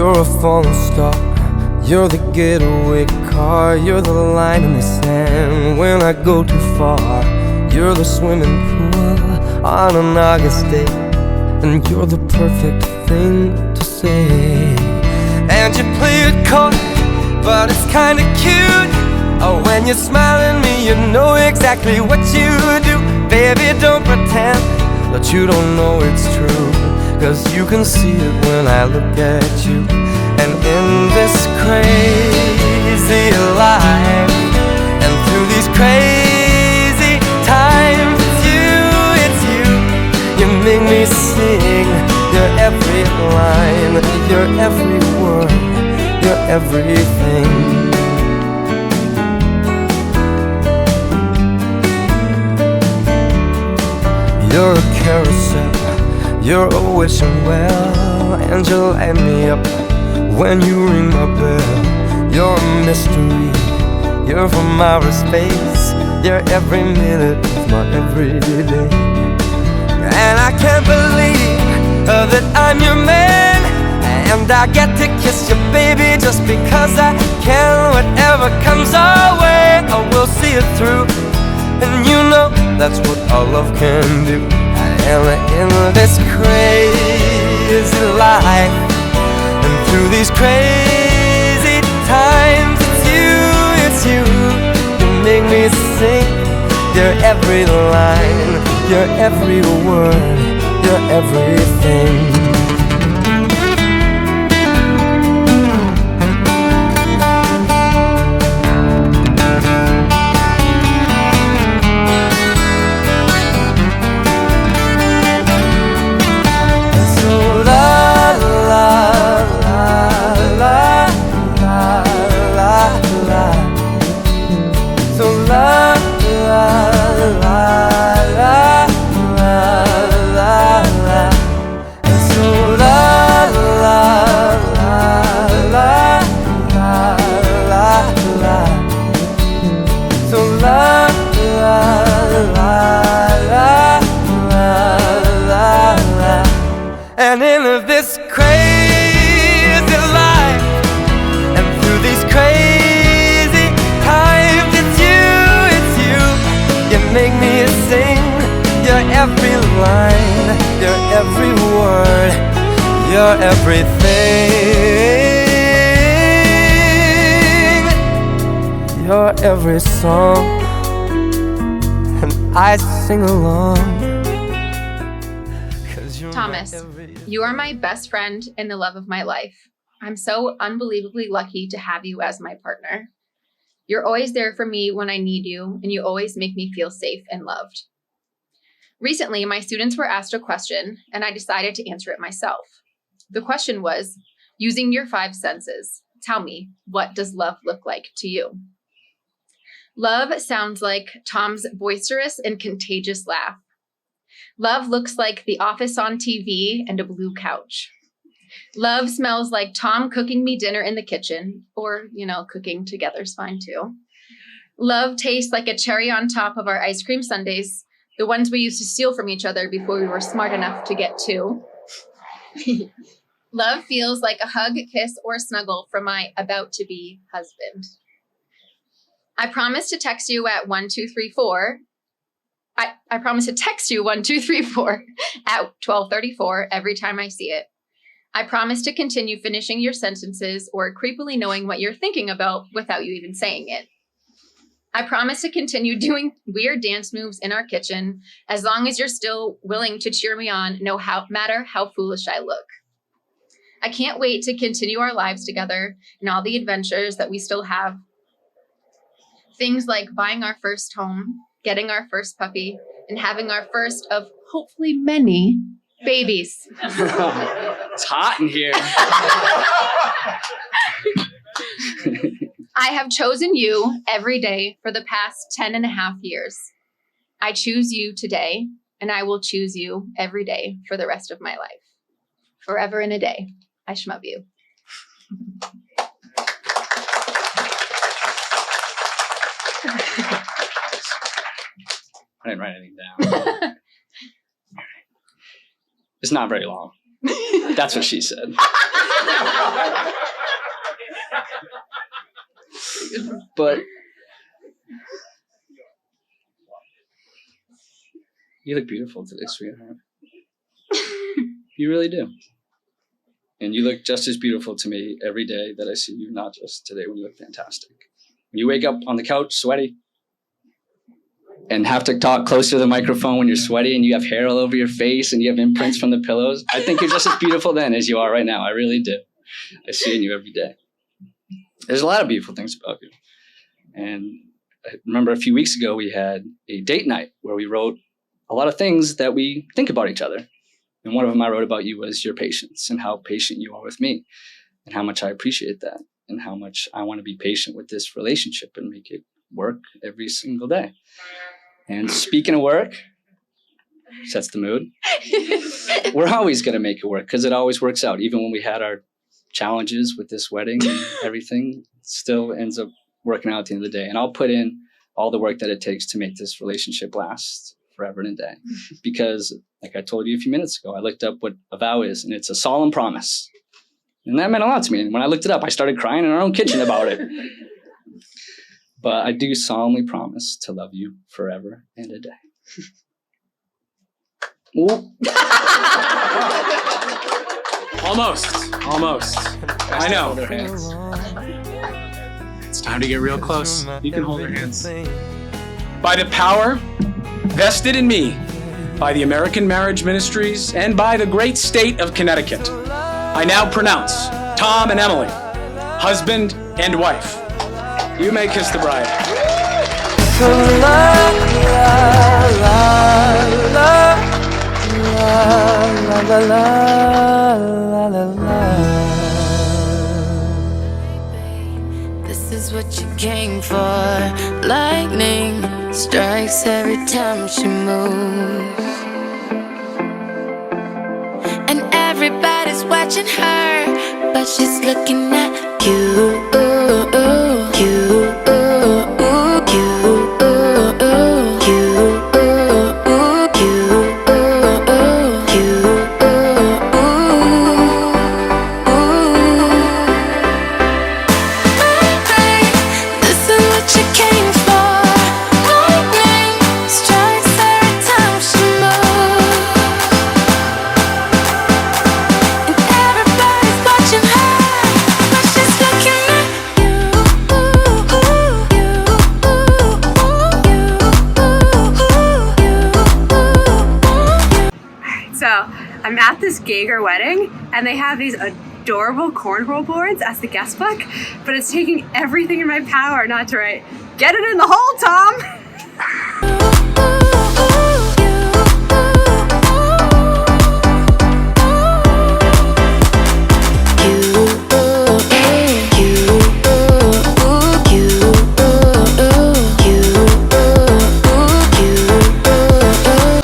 You're a falling star, you're the getaway car, you're the line in the sand when I go too far. You're the swimming pool on an August day, and you're the perfect thing to say. And you play it coy, but it's kinda cute. Oh, when you smile at me, you know exactly what you do. Baby, don't pretend that you don't know it's true, 'cause you can see it when I look at you. And in this crazy life, and through these crazy times, it's you, you make me sing. You're every line, you're every word, you're everything. You're a carousel, you're a wishing well, and you light me up when you ring my bell. You're a mystery, you're from outer space, you're every minute of my everyday. And I can't believe that I'm your man, and I get to kiss you, baby, just because I can. Whatever comes our way, I will see it through, and you know that's what our love can do. And in this crazy life, and through these crazy times, it's you, you make me sing. You're every line, you're every word, you're everything. And in this crazy life, and through these crazy times, it's you, you make me sing. You're every line, you're every word, you're everything. You're every song, and I sing along. Thomas, you are my best friend and the love of my life. I'm so unbelievably lucky to have you as my partner. You're always there for me when I need you, and you always make me feel safe and loved. Recently, my students were asked a question, and I decided to answer it myself. The question was, using your 5 senses, tell me, what does love look like to you? Love sounds like Tom's boisterous and contagious laugh. Love looks like The Office on TV and a blue couch. Love smells like Tom cooking me dinner in the kitchen, or, cooking together's fine too. Love tastes like a cherry on top of our ice cream sundaes, the ones we used to steal from each other before we were smart enough to get 2. Love feels like a hug, kiss, or snuggle from my about-to-be husband. I promise to text you at 1234. I promise to text you 1234 at 12:34 every time I see it. I promise to continue finishing your sentences or creepily knowing what you're thinking about without you even saying it. I promise to continue doing weird dance moves in our kitchen as long as you're still willing to cheer me on, no matter how foolish I look. I can't wait to continue our lives together and all the adventures that we still have. Things like buying our first home, getting our first puppy, and having our first of hopefully many babies. It's hot in here. I have chosen you every day for the past 10.5 years. I choose you today, and I will choose you every day for the rest of my life. Forever and a day. I shmub you. I didn't write anything down. It's not very long. That's what she said. But you look beautiful today, sweetheart. You really do. And you look just as beautiful to me every day that I see you, not just today when you look fantastic. When you wake up on the couch sweaty and have to talk close to the microphone when you're sweaty and you have hair all over your face and you have imprints from the pillows, I think you're just as beautiful then as you are right now. I really do. I see it in you every day. There's a lot of beautiful things about you. And I remember a few weeks ago, we had a date night where we wrote a lot of things that we think about each other. And one of them I wrote about you was your patience and how patient you are with me and how much I appreciate that and how much I want to be patient with this relationship and make it work every single day. And speaking of work, sets the mood. We're always going to make it work because it always works out. Even when we had our challenges with this wedding and everything, it still ends up working out at the end of the day. And I'll put in all the work that it takes to make this relationship last forever and a day. Because like I told you a few minutes ago, I looked up what a vow is, and it's a solemn promise. And that meant a lot to me. And when I looked it up, I started crying in our own kitchen about it. But I do solemnly promise to love you forever and a day. Almost. I know. It's time to get real close. You can hold their hands. By the power vested in me by the American Marriage Ministries and by the great state of Connecticut, I now pronounce Tom and Emily husband and wife. You may kiss the bride. This is what you came for. Lightning strikes every time she moves, and everybody's watching her, but she's looking at you. I'm at this Geiger wedding and they have these adorable cornhole boards as the guest book, but it's taking everything in my power not to write, "Get it in the hole, Tom!"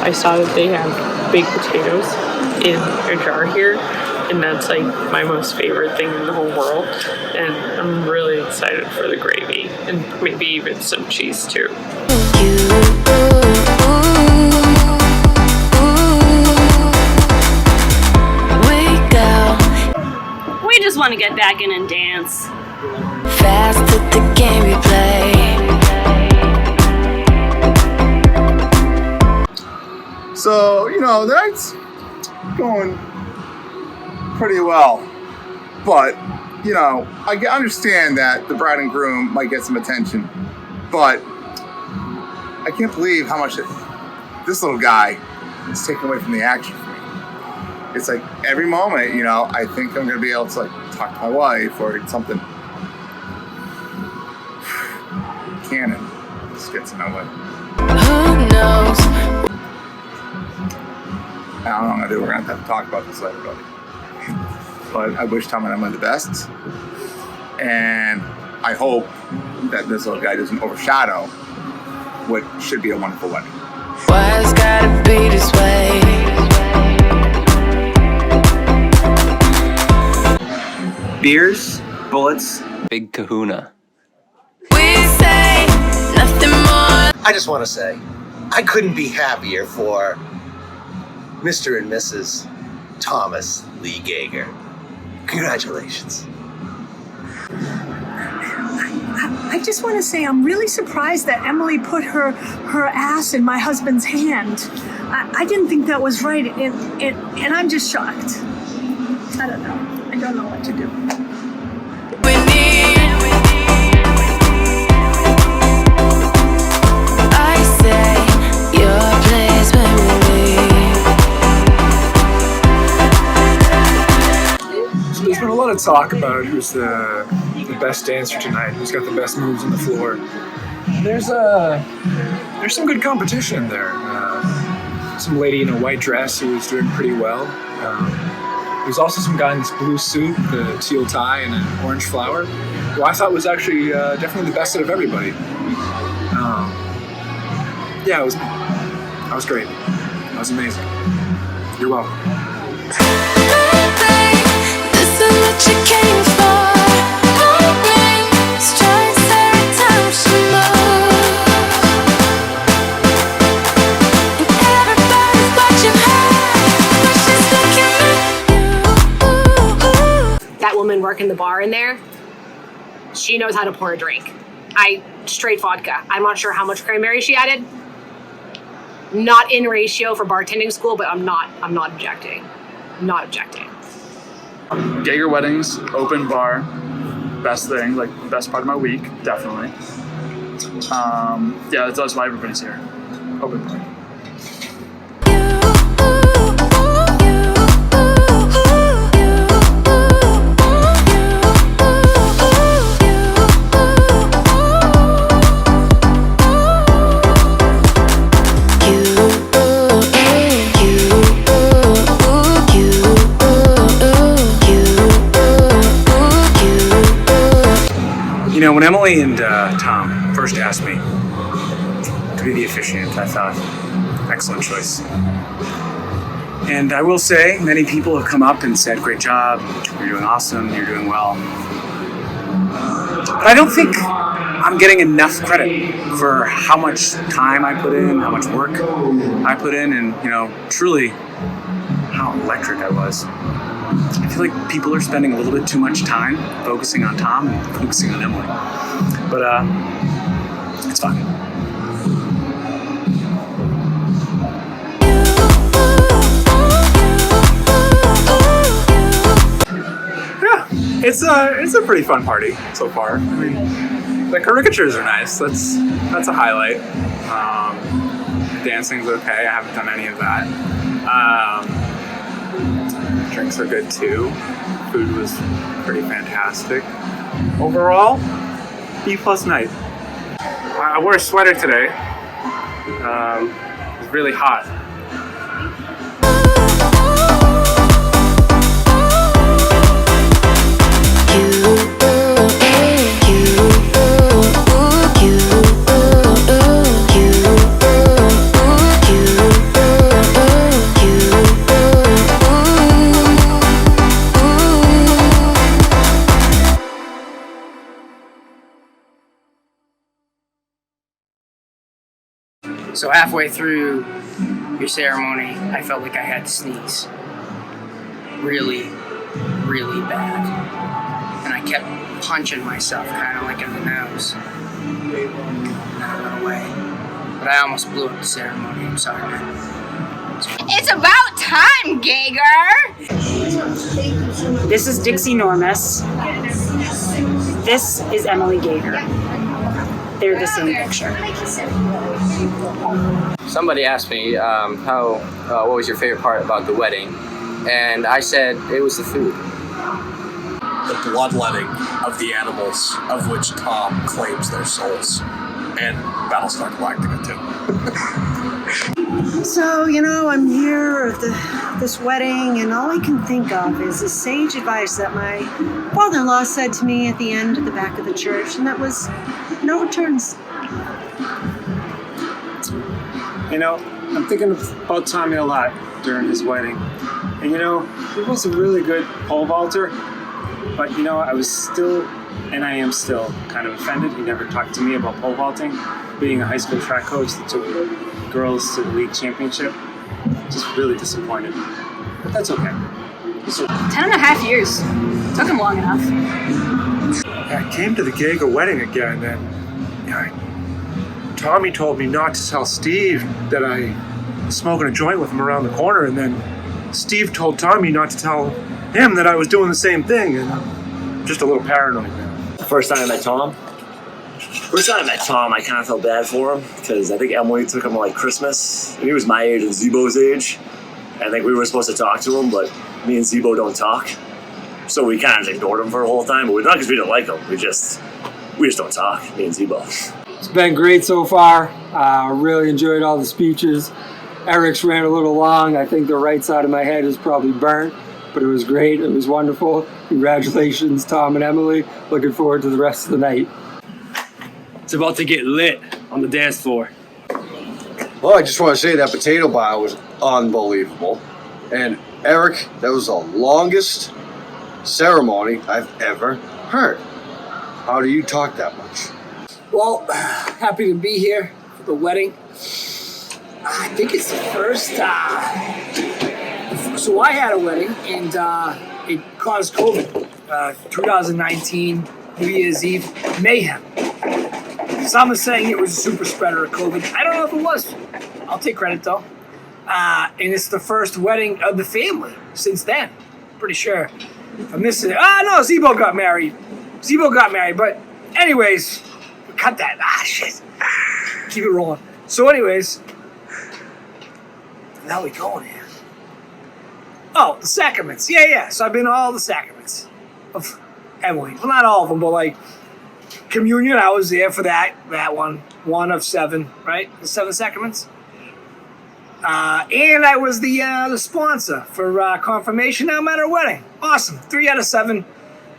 I saw that they have baked potatoes in a jar here, and that's like my most favorite thing in the whole world, and I'm really excited for the gravy and maybe even some cheese too. We just want to get back in and dance. Fast at the game you play. So, you know, the night's going pretty well. But, you know, I understand that the bride and groom might get some attention. But I can't believe how much this little guy is taking away from the action for me. It's like every moment, you know, I think I'm going to be able to, like, talk to my wife or something. Canon just gets in my way. Who knows? I don't know what I'm gonna do. We're gonna have to talk about this later, buddy. But I wish Tom and Emily the best, and I hope that this little guy doesn't overshadow what should be a wonderful wedding. Why it's gotta be this way? Beers, bullets, big kahuna. We say nothing more. I just want to say, I couldn't be happier for Mr. and Mrs. Thomas Lee Gager. Congratulations. I just want to say I'm really surprised that Emily put her ass in my husband's hand. I didn't think that was right, and I'm just shocked. I don't know. I don't know what to do. There's been a lot of talk about who's the best dancer tonight, who's got the best moves on the floor. There's some good competition there. Some lady in a white dress who was doing pretty well. There's also some guy in this blue suit, the teal tie, and an orange flower, who I thought was actually definitely the best out of everybody. Yeah, that was great. That was amazing. You're welcome. That woman working the bar in there, she knows how to pour a drink. Straight vodka. I'm not sure how much cranberry she added. Not in ratio for bartending school, but I'm not objecting. Not objecting. Gager weddings, open bar, best thing, like best part of my week, definitely. Yeah, that's why everybody's here. Open bar. You know, when Emily and Tom first asked me to be the officiant, I thought, excellent choice. And I will say, many people have come up and said, great job, you're doing awesome, you're doing well. But I don't think I'm getting enough credit for how much time I put in, how much work I put in, and, you know, truly how electric I was. I feel like people are spending a little bit too much time focusing on Tom and focusing on Emily. But it's fine. Yeah, it's a pretty fun party so far. I mean, the caricatures are nice. That's a highlight. Dancing's okay. I haven't done any of that. Drinks are good too. Food was pretty fantastic. Overall, B+ night. I wore a sweater today. It was really hot. So halfway through your ceremony, I felt like I had to sneeze. Really, really bad. And I kept punching myself, kind of like in the nose. And then I went away. But I almost blew up the ceremony. I'm sorry, man. It's about time, Gager! This is Dixie Normus. This is Emily Gager. They're the same picture. Somebody asked me what was your favorite part about the wedding, and I said it was the food. The bloodletting of the animals, of which Tom claims their souls, and Battlestar Galactica too. So, you know, I'm here at this wedding, and all I can think of is the sage advice that my father-in-law said to me at the end at the back of the church, and that was, no returns. You know, I'm thinking about Tommy a lot during his wedding. And you know, he was a really good pole vaulter, but you know, I was still, and I am still, kind of offended. He never talked to me about pole vaulting. Being a high school track coach that took girls to the league championship, just really disappointed. But that's okay. 10.5 years. Took him long enough. I came to the Gager wedding again, and Tommy told me not to tell Steve that I was smoking a joint with him around the corner, and then Steve told Tommy not to tell him that I was doing the same thing, and I'm just a little paranoid now. First time I met Tom, I kind of felt bad for him because I think Emily took him like Christmas. And he was my age and Zebo's age. I think we were supposed to talk to him, but me and Zebo don't talk. So we kind of ignored him for the whole time, but not because we didn't like him. We just don't talk, me and Zebo. It's been great so far. Really enjoyed all the speeches. Eric's ran a little long. I think the right side of my head is probably burnt, but it was great. It was wonderful. Congratulations, Tom and Emily. Looking forward to the rest of the night. It's about to get lit on the dance floor. Well, I just want to say that potato bar was unbelievable. And Eric, that was the longest ceremony I've ever heard. How do you talk that much? Well, happy to be here for the wedding. I think it's the first. So I had a wedding, and it caused COVID. 2019 New Year's Eve mayhem. Some are saying it was a super spreader of COVID. I don't know if it was. I'll take credit though. And it's the first wedding of the family since then. Pretty sure. I'm missing it. No, Zebo got married. But anyways, cut that. Shit. Keep it rolling. So anyways, now we going here. Oh, the sacraments. Yeah. So I've been to all the sacraments of Emily. Well, not all of them, but like communion, I was there for that one. One of 7, right? The 7 sacraments. And I was the sponsor for confirmation. Now I'm at her wedding. Awesome. 3 out of 7.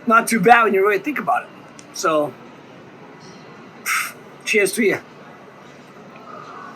Not too bad when you really think about it. So, cheers to you.